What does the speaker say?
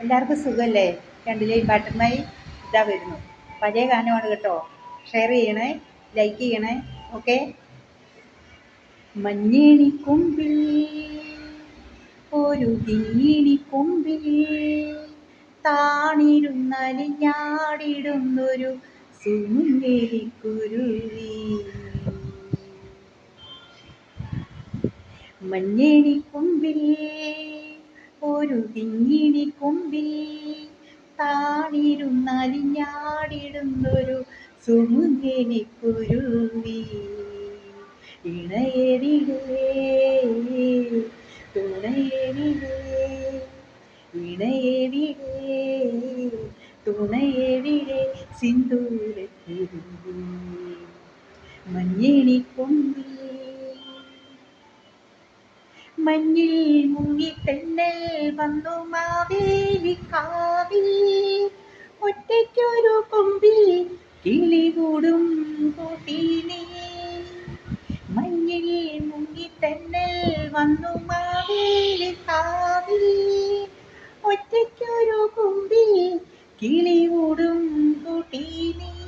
എല്ലാവർക്കും സുഖമല്ലേ? കണ്ടില്ലേ പാട്ടുമായി ഇതാ വരുന്നു. പഴയ ഗാനമാണ് കേട്ടോ. ഷെയർ ചെയ്യണേ, ലൈക്ക് ചെയ്യണേ. ഓക്കെ. മഞ്ഞേണി കൊമ്പിൽ ഒരു കിങ്ങിണി കൊമ്പിൽ താണിരുന്നലിഞ്ഞാടിടുന്നൊരു സുമുങ്ങേലിക്കുരുവി. മഞ്ഞേണി കൊമ്പിൽ ഒരു കിങ്ങിണി കൊമ്പിൽ താണിരുന്നലിഞ്ഞാടിടുന്നൊരു സുമുങ്ങേലിക്കുരുവി. ഇണയെവിടെ തുണയെവിടെ, ഇണയെവിടെ തുണയെവിടെ, സിന്ദൂരക്കുരുവി. മഞ്ഞേണി കൊമ്പിൽ മഞ്ഞിൽ മുങ്ങിത്തെന്നൽ വന്നു മാവേലിക്കാവിൽ, ഒറ്റയ്ക്കൊരു കൊമ്പിൽ കിളികൂടും കൂട്ടിനീ. മഞ്ഞിൽ മുങ്ങിത്തെന്നൽ വന്നു മാവേലിക്കാവിൽ, ഒറ്റയ്ക്കൊരു കൊമ്പിൽ കിളികൂടും കൂട്ടിനീ.